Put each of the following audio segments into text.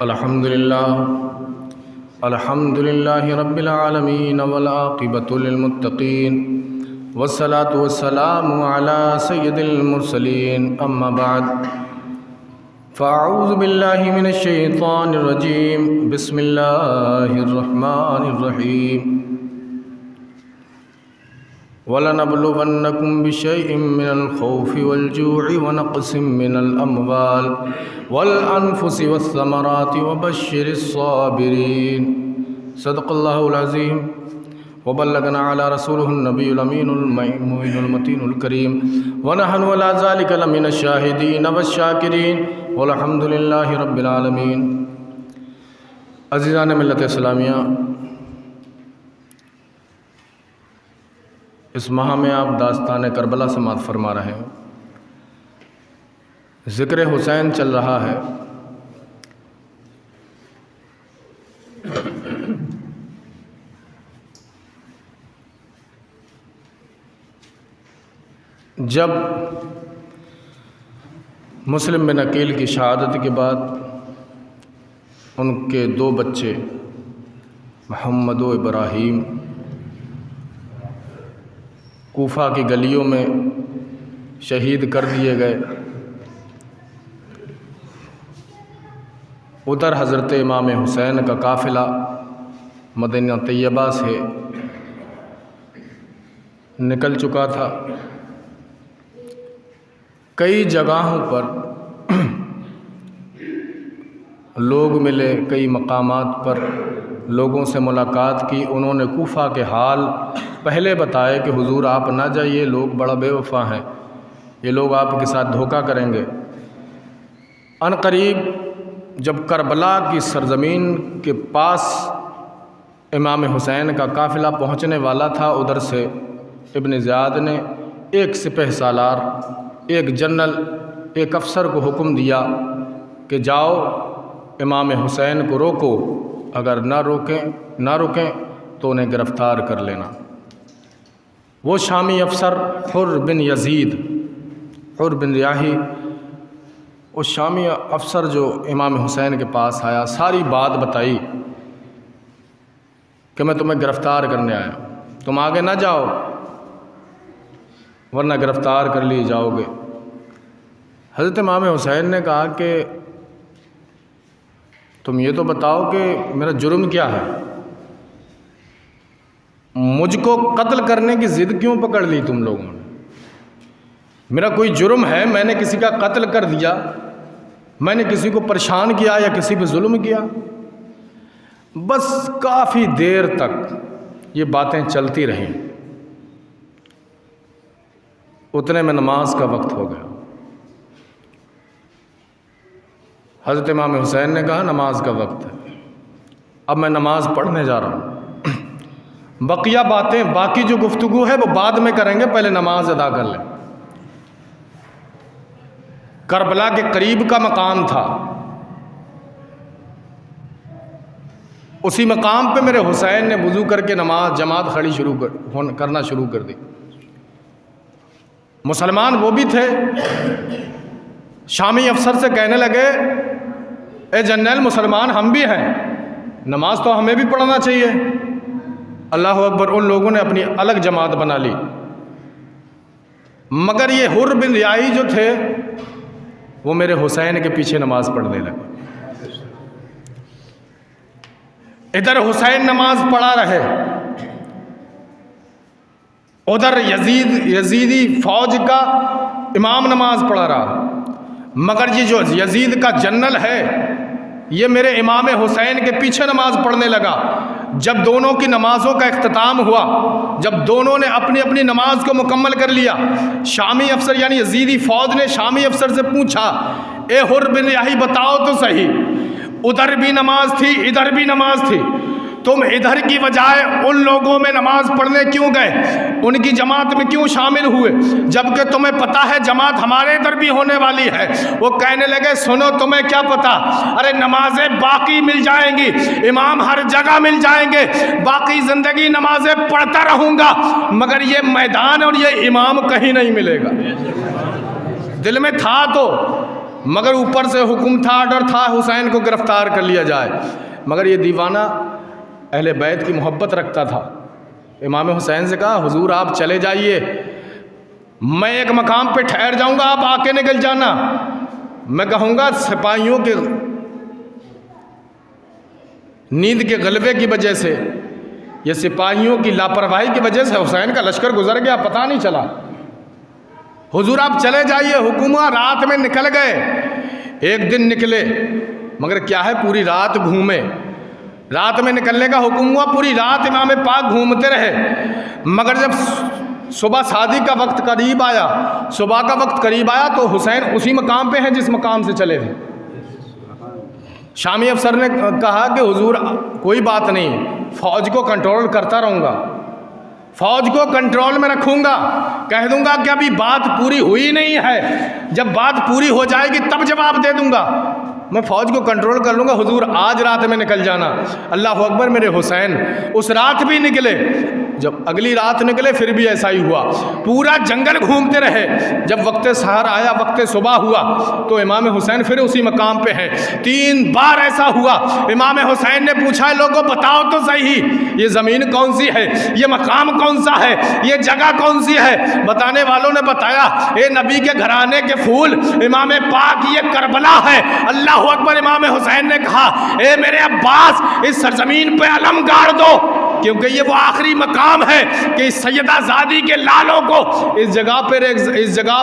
الحمد للہ رب العالمین والعاقبۃ للمتقین والصلاة والسلام علی سید المرسلین اما بعد فاعوذ باللہ من الشیطان الرجیم بسم اللہ الرحمن الرحیم وَلَنَبْلُوَنَّكُمْ بِشَيْءٍ مِّنَ الْخَوْفِ وَالْجُوعِ وَنَقْصٍ مِّنَ الْأَمْوَالِ وَالْأَنفُسِ وَالثَّمَرَاتِ وَبَشِّرِ الصَّابِرِينَ صدق اللہ العظیم وبلغنا علی رسولہ النبی الامین المؤمن المتین الکریم ونحن علی ذلک لمن الشاہدین والشاکرین والحمد للہ رب العالمین۔ عزیزان ملت اسلامیہ، اس ماہ میں آپ داستان کربلا سماعت فرما رہے ہیں۔ ذکر حسین چل رہا ہے۔ جب مسلم بن عقیل کی شہادت کے بعد ان کے دو بچے محمد و ابراہیم کوفہ کی گلیوں میں شہید کر دیے گئے، ادھر حضرت امام حسین کا قافلہ مدینہ طیبہ سے نکل چکا تھا۔ کئی جگہوں پر لوگ ملے، کئی مقامات پر لوگوں سے ملاقات کی۔ انہوں نے کوفہ کے حال پہلے بتائے کہ حضور آپ نہ جائیے، لوگ بڑا بے وفا ہیں، یہ لوگ آپ کے ساتھ دھوکہ کریں گے۔ ان قریب جب کربلا کی سرزمین کے پاس امام حسین کا قافلہ پہنچنے والا تھا، ادھر سے ابن زیاد نے ایک سپہ سالار، ایک جنرل، ایک افسر کو حکم دیا کہ جاؤ امام حسین کو روکو، اگر نہ روکیں تو انہیں گرفتار کر لینا۔ وہ شامی افسر حر بن ریاحی، وہ شامی افسر جو امام حسین کے پاس آیا، ساری بات بتائی کہ میں تمہیں گرفتار کرنے آیا، تم آگے نہ جاؤ ورنہ گرفتار کر لی جاؤ گے۔ حضرت امام حسین نے کہا کہ تم یہ تو بتاؤ کہ میرا جرم کیا ہے، مجھ کو قتل کرنے کی ضد کیوں پکڑ لی تم لوگوں نے؟ میرا کوئی جرم ہے؟ میں نے کسی کا قتل کر دیا؟ میں نے کسی کو پریشان کیا یا کسی پہ ظلم کیا؟ بس کافی دیر تک یہ باتیں چلتی رہیں، اتنے میں نماز کا وقت ہو گیا۔ حضرت امام حسین نے کہا نماز کا وقت ہے، اب میں نماز پڑھنے جا رہا ہوں، بقیہ باتیں، باقی جو گفتگو ہے وہ بعد میں کریں گے، پہلے نماز ادا کر لیں۔ کربلا کے قریب کا مقام تھا، اسی مقام پہ میرے حسین نے وضو کر کے نماز جماعت کھڑی کرنا شروع کر دی۔ مسلمان وہ بھی تھے، شامی افسر سے کہنے لگے اے جنرل، مسلمان ہم بھی ہیں، نماز تو ہمیں بھی پڑھنا چاہیے۔ اللہ اکبر، ان لوگوں نے اپنی الگ جماعت بنا لی، مگر یہ حر بن ریاحی جو تھے وہ میرے حسین کے پیچھے نماز پڑھنے لگے۔ ادھر حسین نماز پڑھا رہے، ادھر یزیدی فوج کا امام نماز پڑھا رہا، مگر یہ جو یزید کا جنرل ہے یہ میرے امام حسین کے پیچھے نماز پڑھنے لگا۔ جب دونوں کی نمازوں کا اختتام ہوا، جب دونوں نے اپنی اپنی نماز کو مکمل کر لیا، شامی افسر یعنی یزیدی فوج نے شامی افسر سے پوچھا اے حر بن ریاحی بتاؤ تو صحیح، ادھر بھی نماز تھی ادھر بھی نماز تھی، تم ادھر کی بجائے ان لوگوں میں نماز پڑھنے کیوں گئے، ان کی جماعت میں کیوں شامل ہوئے، جبکہ تمہیں پتہ ہے جماعت ہمارے ادھر بھی ہونے والی ہے؟ وہ کہنے لگے سنو، تمہیں کیا پتہ، ارے نمازیں باقی مل جائیں گی، امام ہر جگہ مل جائیں گے، باقی زندگی نمازیں پڑھتا رہوں گا، مگر یہ میدان اور یہ امام کہیں نہیں ملے گا۔ دل میں تھا تو مگر اوپر سے حکم تھا، آرڈر تھا حسین کو گرفتار کر لیا جائے، مگر یہ دیوانہ اہل بیت کی محبت رکھتا تھا۔ امام حسین سے کہا حضور آپ چلے جائیے، میں ایک مقام پہ ٹھہر جاؤں گا، آپ آ کے نکل جانا، میں کہوں گا سپاہیوں کے نیند کے غلبے کی وجہ سے، یہ سپاہیوں کی لاپرواہی کی وجہ سے حسین کا لشکر گزر گیا، پتہ نہیں چلا۔ حضور آپ چلے جائیے، حکم ہوا، رات میں نکل گئے، ایک دن نکلے مگر کیا ہے پوری رات گھومے، رات میں نکلنے کا حکم ہوا، پوری رات امام پاک گھومتے رہے، مگر جب صبح شادی کا وقت قریب آیا، صبح کا وقت قریب آیا تو حسین اسی مقام پہ ہیں جس مقام سے چلے تھے۔ شامی افسر نے کہا کہ حضور کوئی بات نہیں، فوج کو کنٹرول کرتا رہوں گا، فوج کو کنٹرول میں رکھوں گا، کہہ دوں گا کہ ابھی بات پوری ہوئی نہیں ہے، جب بات پوری ہو جائے گی تب جواب دے دوں گا، میں فوج کو کنٹرول کر لوں گا، حضور آج رات میں نکل جانا۔ اللہ اکبر، میرے حسین اس رات بھی نکلے، جب اگلی رات نکلے پھر بھی ایسا ہی ہوا، پورا جنگل گھومتے رہے، جب وقت سحر آیا، وقت صبح ہوا تو امام حسین پھر اسی مقام پہ ہیں۔ 3 بار ایسا ہوا، امام حسین نے پوچھا لوگوں بتاؤ تو صحیح یہ زمین کون سی ہے، یہ مقام کون سا ہے، یہ جگہ کون سی ہے؟ بتانے والوں نے بتایا اے نبی کے گھرانے کے پھول امام پاک یہ کربلا ہے۔ اللہ اکبر، امام حسین نے کہا اے میرے عباس اس سرزمین پہ علم گاڑ دو، کیونکہ یہ وہ آخری مقام ہے کہ اس سیدہ زادی کے لالوں کو اس جگہ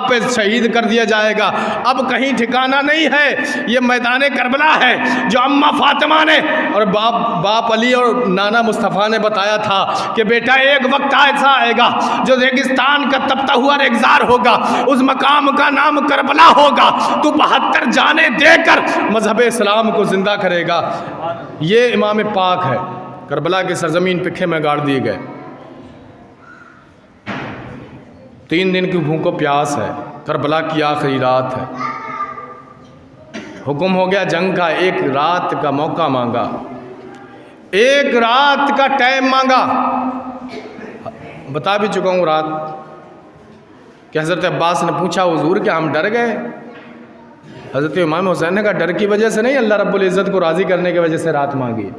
پہ شہید کر دیا جائے گا، اب کہیں ٹھکانہ نہیں ہے، یہ میدان کربلا ہے جو اماں فاطمہ نے اور باپ علی اور نانا مصطفیٰ نے بتایا تھا کہ بیٹا ایک وقت ایسا آئے گا جو ریگستان کا تپتا ہوا ریگزار ہوگا، اس مقام کا نام کربلا ہوگا، تو 72 جانیں دے کر مذہب اسلام کو زندہ کرے گا۔ یہ امام پاک ہے، کربلا کی سرزمین پہ خیمے گاڑ دیے گئے، 3 دن کی بھوک و پیاس ہے، کربلا کی آخری رات ہے، حکم ہو گیا جنگ کا، 1 رات کا موقع مانگا، 1 رات کا ٹائم مانگا۔ بتا بھی چکا ہوں رات کہ حضرت عباس نے پوچھا حضور کیا ہم ڈر گئے؟ حضرت امام حسین نے کہا ڈر کی وجہ سے نہیں، اللہ رب العزت کو راضی کرنے کی وجہ سے رات مانگی۔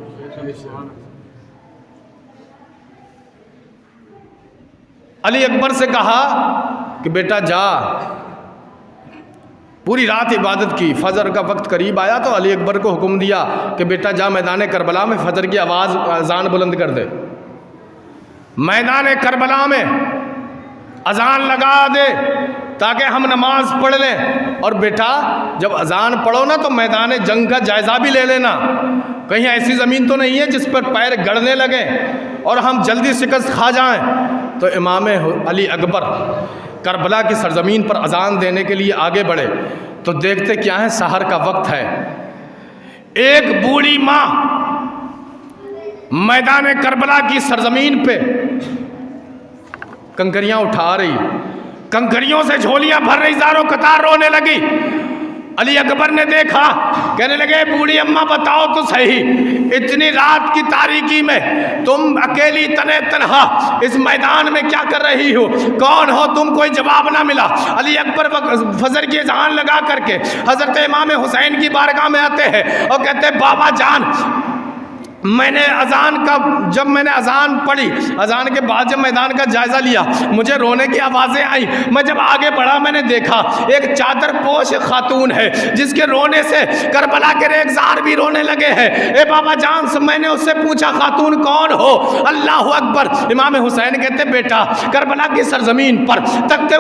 علی اکبر سے کہا کہ بیٹا جا، پوری رات عبادت کی، فجر کا وقت قریب آیا تو علی اکبر کو حکم دیا کہ بیٹا جا میدان کربلا میں فجر کی آواز اذان بلند کر دے، میدان کربلا میں اذان لگا دے تاکہ ہم نماز پڑھ لیں، اور بیٹا جب اذان پڑھو نا تو میدان جنگ کا جائزہ بھی لے لینا، کہیں ایسی زمین تو نہیں ہے جس پر پیر گڑنے لگیں اور ہم جلدی شکست کھا جائیں۔ تو امام علی اکبر کربلا کی سرزمین پر اذان دینے کے لیے آگے بڑھے تو دیکھتے کیا ہے، سحر کا وقت ہے، ایک بوڑھی ماں میدان کربلا کی سرزمین پہ کنکریاں اٹھا رہی، کنکریوں سے جھولیاں بھر رہی، زاروں قطار رونے لگی۔ علی اکبر نے دیکھا، کہنے لگے بوڑھی اماں بتاؤ تو صحیح، اتنی رات کی تاریکی میں تم اکیلی تنہا اس میدان میں کیا کر رہی ہو، کون ہو تم؟ کوئی جواب نہ ملا۔ علی اکبر فجر کی اذان لگا کر کے حضرت امام حسین کی بارگاہ میں آتے ہیں اور کہتے ہیں بابا جان، جب میں نے اذان پڑھی، اذان کے بعد جب میدان کا جائزہ لیا مجھے رونے کی آوازیں آئیں، میں جب آگے بڑھا میں نے دیکھا ایک چادر پوش خاتون ہے جس کے رونے سے کربلا کے ریگزار بھی رونے لگے ہیں۔ اے بابا جان، میں نے اس سے پوچھا خاتون کون ہو؟ اللہ اکبر، امام حسین کہتے بیٹا کربلا کی سرزمین پر تپتے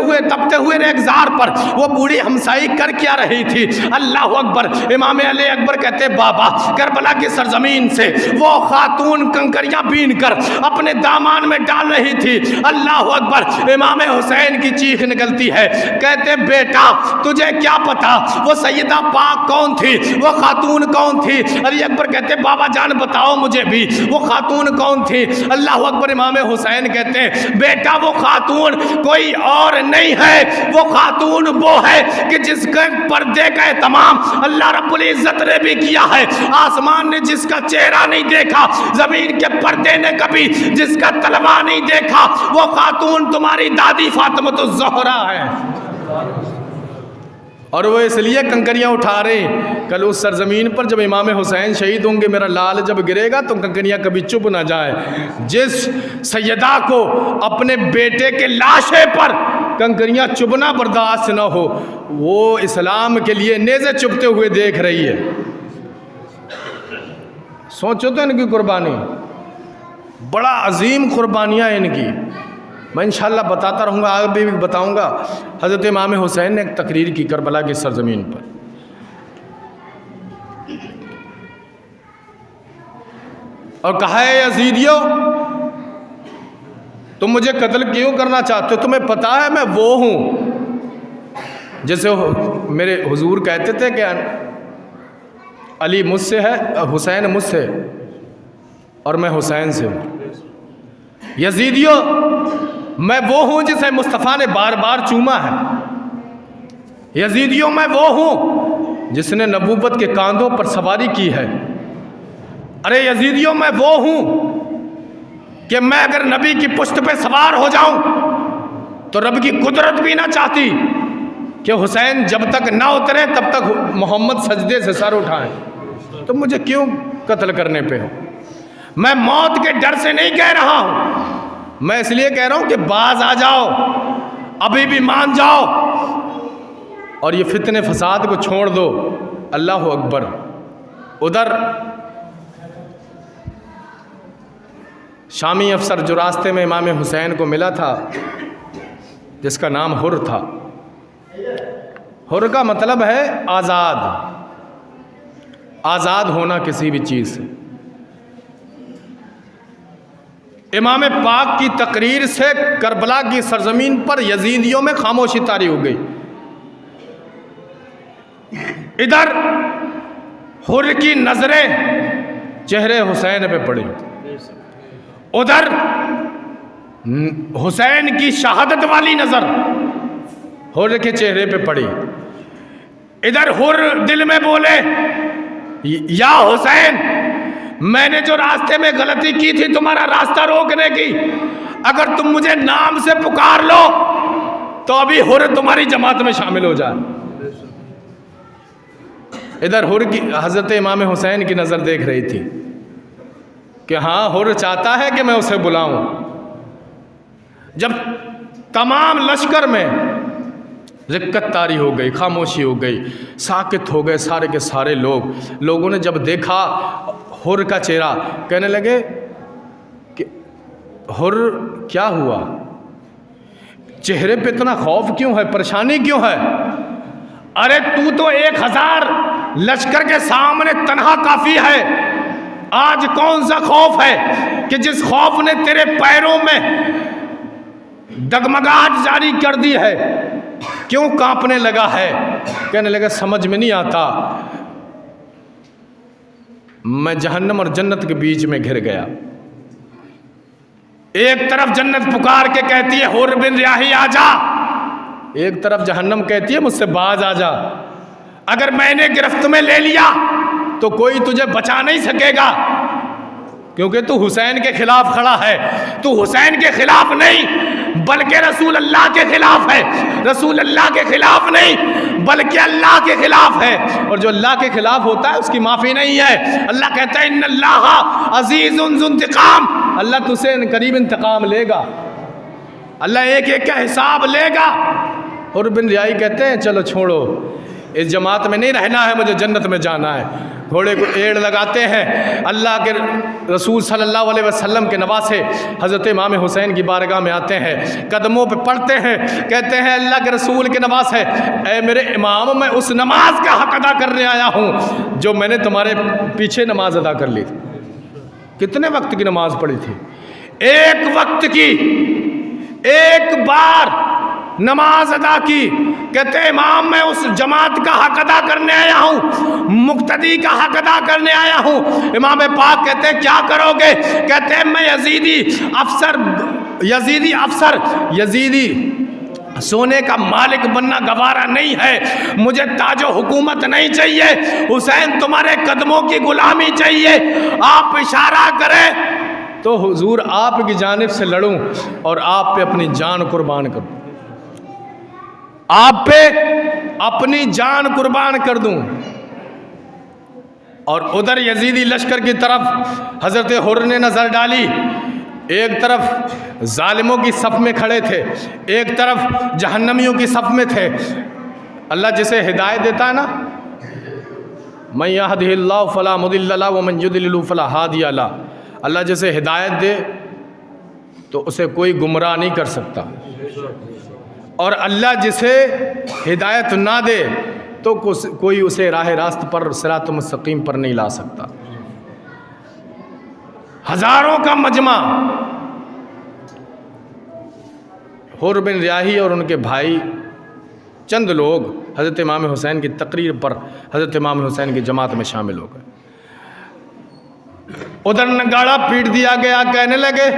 ہوئے ریگزار پر وہ بوڑھی ہمسائی کر کیا رہی تھی؟ اللہ اکبر، امام علی اکبر کہتے بابا کربلا کی سرزمین سے وہ خاتون کنکریاں بین کر اپنے دامان میں ڈال رہی تھی۔ اللہ اکبر، امام حسین کی چیخ نکلتی ہے، کہتے بیٹا تجھے کیا پتا وہ سیدہ پاک کون تھی، وہ خاتون کون تھی؟ علی اکبر کہتے بابا جان بتاؤ مجھے بھی وہ خاتون کون تھی؟ اللہ اکبر، امام حسین کہتے ہیں بیٹا وہ خاتون کوئی اور نہیں ہے، وہ خاتون وہ ہے کہ جس کے پردے کا اہتمام اللہ رب العزت نے بھی کیا ہے، آسمان نے جس کا چہرہ نہیں دیکھا، زمین کے پردے نے کبھی جس کا طلبہ نہیں دیکھا، وہ خاتون تمہاری دادی فاطمہ الزہرا ہے۔ اور وہ اس لیے کنکریاں اٹھا رہے ہیں کل اس سرزمین پر جب امام حسین شہید ہوں گے، میرا لال جب گرے گا تو کنکریاں کبھی چپ نہ جائیں۔ جس سیدہ کو اپنے بیٹے کے لاشے پر کنکریاں چبھنا برداشت نہ ہو، وہ اسلام کے لیے نیزے چبھتے ہوئے دیکھ رہی ہے۔ سوچو تو ان کی قربانی، بڑا عظیم قربانیاں ان کی۔ میں انشاءاللہ بتاتا رہوں گا، آگے بھی بتاؤں گا۔ حضرت امام حسین نے ایک تقریر کی کربلا کی سرزمین پر، اور کہا ہے یزیدیو تم مجھے قتل کیوں کرنا چاہتے ہو؟ تمہیں پتا ہے میں وہ ہوں جیسے میرے حضور کہتے تھے کہ علی مجھ سے ہے، حسین مجھ سے، اور میں حسین سے ہوں۔ یزیدیو میں وہ ہوں جسے مصطفیٰ نے بار بار چوما ہے۔ یزیدیوں میں وہ ہوں جس نے نبوت کے کاندھوں پر سواری کی ہے۔ ارے یزیدیوں میں وہ ہوں کہ میں اگر نبی کی پشت پہ سوار ہو جاؤں تو رب کی قدرت بھی نہ چاہتی کہ حسین جب تک نہ اترے تب تک محمد سجدے سے سر اٹھائیں، تو مجھے کیوں قتل کرنے پہ ہو؟ میں موت کے ڈر سے نہیں کہہ رہا ہوں، میں اس لیے کہہ رہا ہوں کہ باز آ جاؤ، ابھی بھی مان جاؤ اور یہ فتنے فساد کو چھوڑ دو۔ اللہ اکبر۔ ادھر شامی افسر جو راستے میں امام حسین کو ملا تھا، جس کا نام حر تھا، حر کا مطلب ہے آزاد، آزاد ہونا کسی بھی چیز سے۔ امام پاک کی تقریر سے کربلا کی سرزمین پر یزیدیوں میں خاموشی طاری ہو گئی۔ ادھر حر کی نظریں چہرے حسین پہ پڑی، ادھر حسین کی شہادت والی نظر حر کے چہرے پہ پڑی۔ ادھر حر دل میں بولے یا حسین، میں نے جو راستے میں غلطی کی تھی تمہارا راستہ روکنے کی، اگر تم مجھے نام سے پکار لو تو ابھی حر تمہاری جماعت میں شامل ہو جائے۔ ادھر حر کی حضرت امام حسین کی نظر دیکھ رہی تھی کہ ہاں حر چاہتا ہے کہ میں اسے بلاؤں۔ جب تمام لشکر میں رکت طاری ہو گئی، خاموشی ہو گئی، ساکت ہو گئے سارے کے سارے لوگوں نے جب دیکھا حر کا چہرہ، کہنے لگے کہ حر کیا ہوا؟ چہرے پہ اتنا خوف کیوں ہے، پریشانی کیوں ہے؟ ارے تو 1000 لشکر کے سامنے تنہا کافی ہے، آج کون سا خوف ہے کہ جس خوف نے تیرے پیروں میں ڈگمگاہٹ جاری کر دی ہے؟ کیوں کانپنے لگا ہے؟ کہنے لگا سمجھ میں نہیں آتا، میں جہنم اور جنت کے بیچ میں گھر گیا۔ ایک طرف جنت پکار کے کہتی ہے حر بن ریاحی آ جا، ایک طرف جہنم کہتی ہے مجھ سے باز آ جا، اگر میں نے گرفت میں لے لیا تو کوئی تجھے بچا نہیں سکے گا، کیونکہ تو حسین کے خلاف کھڑا ہے۔ تو حسین کے خلاف نہیں بلکہ رسول اللہ کے خلاف ہے، رسول اللہ کے خلاف نہیں بلکہ اللہ کے خلاف ہے، اور جو اللہ کے خلاف ہوتا ہے اس کی معافی نہیں ہے۔ اللہ کہتا ہے ان اللہ عزیز ذو انتقام، اللہ تجھ سے قریب انتقام لے گا، اللہ ایک ایک کا حساب لے گا۔ حر بن ریاحی کہتے ہیں چلو چھوڑو، اس جماعت میں نہیں رہنا ہے، مجھے جنت میں جانا ہے۔ گھوڑے کو ایڑ لگاتے ہیں، اللہ کے رسول صلی اللہ علیہ وسلم کے نواسے حضرت امام حسین کی بارگاہ میں آتے ہیں، قدموں پہ پڑتے ہیں، کہتے ہیں اللہ کے رسول کے نواسے، اے میرے امام، میں اس نماز کا حق ادا کرنے آیا ہوں جو میں نے تمہارے پیچھے نماز ادا کر لی تھی۔ کتنے وقت کی نماز پڑھی تھی؟ ایک وقت کی، ایک بار نماز ادا کی۔ کہتے ہیں امام میں اس جماعت کا حق ادا کرنے آیا ہوں، مقتدی کا حق ادا کرنے آیا ہوں۔ امام پاک کہتے ہیں کیا کرو گے؟ کہتے ہیں میں یزیدی افسر سونے کا مالک بننا گوارا نہیں ہے، مجھے تاج و حکومت نہیں چاہیے، حسین تمہارے قدموں کی غلامی چاہیے، آپ اشارہ کریں تو حضور آپ کی جانب سے لڑوں اور آپ پہ اپنی جان قربان کروں، آپ پہ اپنی جان قربان کر دوں. اور ادھر یزیدی لشکر کی طرف حضرت حر نے نظر ڈالی. ایک طرف ظالموں کی صف میں کھڑے تھے, ایک طرف جہنمیوں کی صف میں تھے. اللہ جسے ہدایت دیتا ہے نا, من یہدہ اللہ فلا مضل لہ ومن یضلل فلا ہادی لہ, اللہ جسے ہدایت دے تو اسے کوئی گمراہ نہیں کر سکتا, اور اللہ جسے ہدایت نہ دے تو کوئی اسے راہ راست پر صراط مستقیم پر نہیں لا سکتا. ہزاروں کا مجمع, حر بن ریاحی اور ان کے بھائی چند لوگ حضرت امام حسین کی تقریر پر حضرت امام حسین کی جماعت میں شامل ہو گئے. ادھر نگاڑا پیٹ دیا گیا, کہنے لگے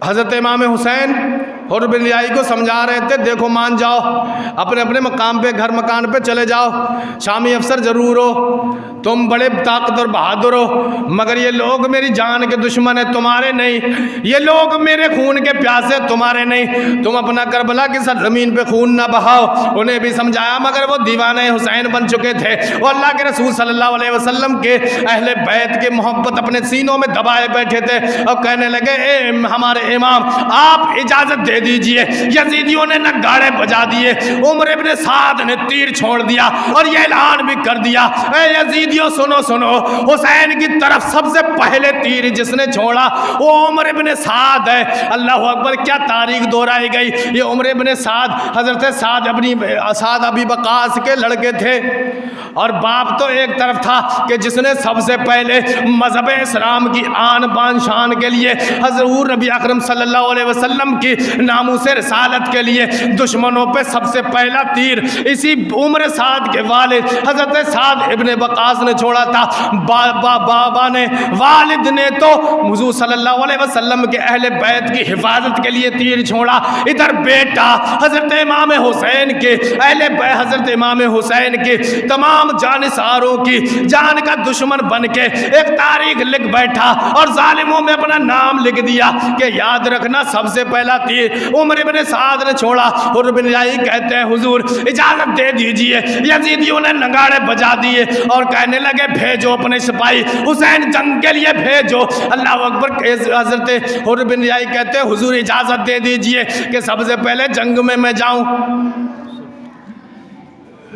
حضرت امام حسین حر بن ریاحی کو سمجھا رہے تھے, دیکھو مان جاؤ, اپنے اپنے مقام پہ گھر مکان پہ چلے جاؤ, شامی افسر ضرور ہو, تم بڑے طاقت اور بہادر ہو, مگر یہ لوگ میری جان کے دشمن ہیں, تمہارے نہیں. یہ لوگ میرے خون کے پیاسے, تمہارے نہیں. تم اپنا کربلا کی سرزمین پہ خون نہ بہاؤ. انہیں بھی سمجھایا, مگر وہ دیوانے حسین بن چکے تھے. وہ اللہ کے رسول صلی اللہ علیہ وسلم کے اہل بیت کے محبت اپنے سینوں میں دبائے بیٹھے تھے, اور کہنے لگے اے ہمارے امام, آپ اجازت دے دیجئے. یزیدیوں نے نگاڑے بجا دیے, عمر ابن سعد نے تیر چھوڑ دیا اور یہ اعلان بھی کر دیا, اے یزیدیوں سنو سنو, حسین کی طرف سب سے پہلے تیر جس نے چھوڑا وہ عمر ابن سعد ہے. اللہ اکبر, کیا تاریخ دہرائی گئی. یہ عمر ابن سعد حضرت سعد ابی وقاص کے لڑکے تھے, اور باپ تو ایک طرف تھا کہ جس نے سب سے پہلے مذہب اسلام کی آن بان شان کے لیے حضور نبی اکرم صلی اللہ علیہ وسلم کی ناموس رسالت کے لیے دشمنوں پہ سب سے پہلا تیر اسی عمر سعد کے والد حضرت سعد ابن وقاص نے چھوڑا تھا. بابا نے, والد نے تو حضور صلی اللہ علیہ وسلم کے اہل بیت کی حفاظت کے لیے تیر چھوڑا. ادھر بیٹا حضرت امام حسین کے حضرت امام حسین کے تمام جانثاروں کی جان کا دشمن بن کے ایک تاریخ لکھ بیٹھا, اور ظالموں میں اپنا نام لکھ دیا کہ یاد رکھنا سب سے پہلا تیر عمر ابن سعد نے چھوڑا. حر بن ریاحی کہتے ہیں حضور اجازت دے دیجئے. یزیدیوں نے نگاڑے بجا دیے اور کہنے لگے بھیجو اپنے سپاہی, حسین جنگ کے لیے بھیجو. اللہ اکبر. حضرت حر بن ریاحی کہتے ہیں حضور اجازت دے دیجئے کہ سب سے پہلے جنگ میں جاؤں.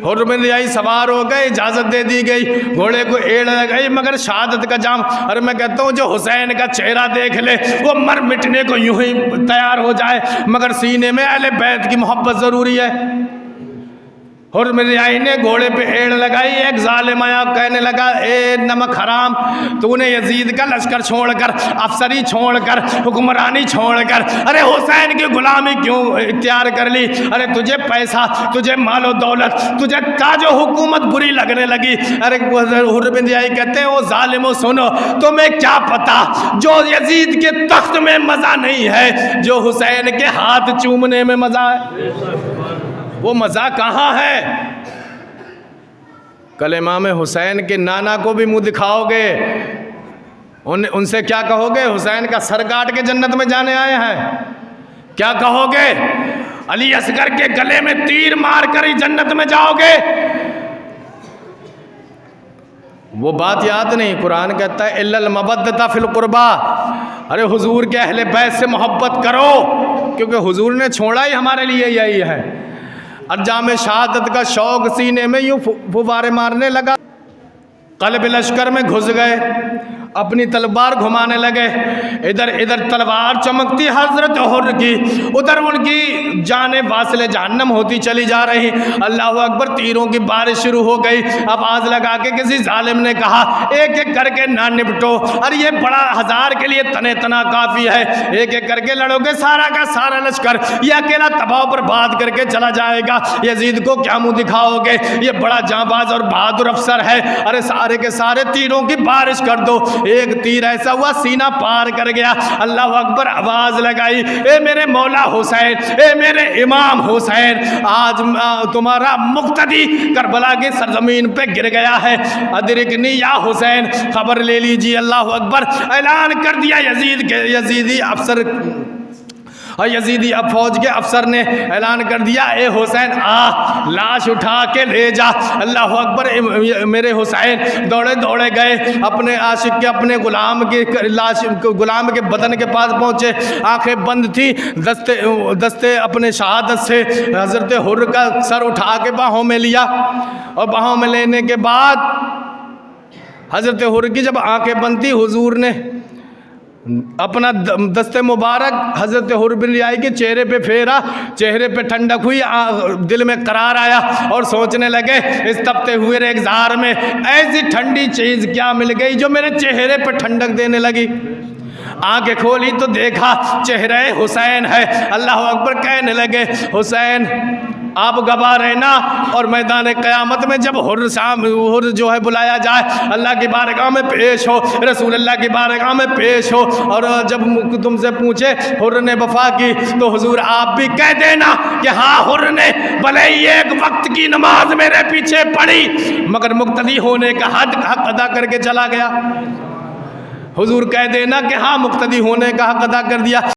حر بن ریاحی سوار ہو گئے, اجازت دے دی گئی, گھوڑے کو ایڑ لگائی, مگر شہادت کا جام. اور میں کہتا ہوں جو حسین کا چہرہ دیکھ لے وہ مر مٹنے کو یوں ہی تیار ہو جائے, مگر سینے میں اہل بیت کی محبت ضروری ہے. حر بن ریاحی نے گھوڑے پہ ایڑ لگائی. ایک ظالم آیا, کہنے لگا اے نمک حرام, تو نے یزید کا لشکر چھوڑ کر, افسری چھوڑ کر, حکمرانی چھوڑ کر ارے حسین کی غلامی کیوں اختیار کر لی؟ ارے تجھے پیسہ, تجھے مال و دولت, تجھے تاج و حکومت بری لگنے لگی. ارے حر بن ریاحی کہتے ہیں او ظالمو سنو, تمہیں کیا پتا جو یزید کے تخت میں مزہ نہیں ہے جو حسین کے ہاتھ چومنے میں مزہ ہے. وہ مزہ کہاں ہے؟ کل امام حسین کے نانا کو بھی منہ دکھاؤ گے, ان سے کیا کہو گے؟ حسین کا سر کاٹ کے جنت میں جانے آئے ہیں. کیا کہو گے؟ علی اصغر کے گلے میں تیر مار کر ہی جنت میں جاؤ گے؟ وہ بات یاد نہیں. قرآن کہتا ہے الا المودۃ فی القربى, ارے حضور کے اہل بیت سے محبت کرو, کیونکہ حضور نے چھوڑا ہی ہمارے لیے یہی ہے. انجام شہادت کا شوق سینے میں یوں فوارے مارنے لگا. قلب لشکر میں گھس گئے, اپنی تلوار گھمانے لگے. ادھر ادھر تلوار چمکتی حضرت حر کی, ادھر ان کی جانیں واصل جہنم ہوتی چلی جا رہی. اللہ اکبر. تیروں کی بارش شروع ہو گئی. آواز لگا کے کسی ظالم نے کہا ایک ایک کر کے نہ نپٹو, اور یہ بڑا ہزار کے لیے تنے تنا کافی ہے, ایک ایک کر کے لڑو گے سارا کا سارا لشکر یہ اکیلا تباہ پر بات کر کے چلا جائے گا. یزید کو کیا منہ دکھاؤ گے؟ یہ بڑا جانباز اور بہادر افسر ہے. ارے سارے کے سارے تیروں کی بارش کر دو. ایک تیر ایسا ہوا سینہ پار کر گیا. اللہ اکبر. آواز لگائی اے میرے مولا حسین, اے میرے امام حسین, آج تمہارا مقتدی کربلا کی سرزمین پہ گر گیا ہے, ادرکنی یا حسین, خبر لے لیجیے. اللہ اکبر. اعلان کر دیا یزید کے یزیدی افسر اور یزیدی اب فوج کے افسر نے اعلان کر دیا اے حسین لاش اٹھا کے لے جا. اللہ اکبر. میرے حسین دوڑے دوڑے گئے اپنے عاشق کے اپنے غلام کی لاش غلام کے بدن کے پاس پہنچے. آنکھیں بند تھی. دستے اپنے شہادت سے حضرت حر کا سر اٹھا کے باہوں میں لیا اور باہوں میں لینے کے بعد حضرت حر کی جب آنکھیں بند تھی حضور نے اپنا دست مبارک حضرت حر بن رعائی کے چہرے پہ پھیرا. چہرے پہ ٹھنڈک ہوئی, دل میں قرار آیا اور سوچنے لگے اس تپتے ہوئے ریگزار میں ایسی ٹھنڈی چیز کیا مل گئی جو میرے چہرے پہ ٹھنڈک دینے لگی. آنکھیں کھولی تو دیکھا چہرہ حسین ہے. اللہ اکبر. کہنے لگے حسین آپ گواہ رہنا اور میدان قیامت میں جب حر جو ہے بلایا جائے اللہ کی بارگاہ میں پیش ہو, رسول اللہ کی بارگاہ میں پیش ہو, اور جب تم سے پوچھے حر نے وفا کی تو حضور آپ بھی کہہ دینا کہ ہاں حر نے بھلے ہی ایک وقت کی نماز میرے پیچھے پڑھی مگر مقتدی ہونے کا حق ادا کر کے چلا گیا. حضور کہہ دینا کہ ہاں مقتدی ہونے کا حق ادا کر دیا.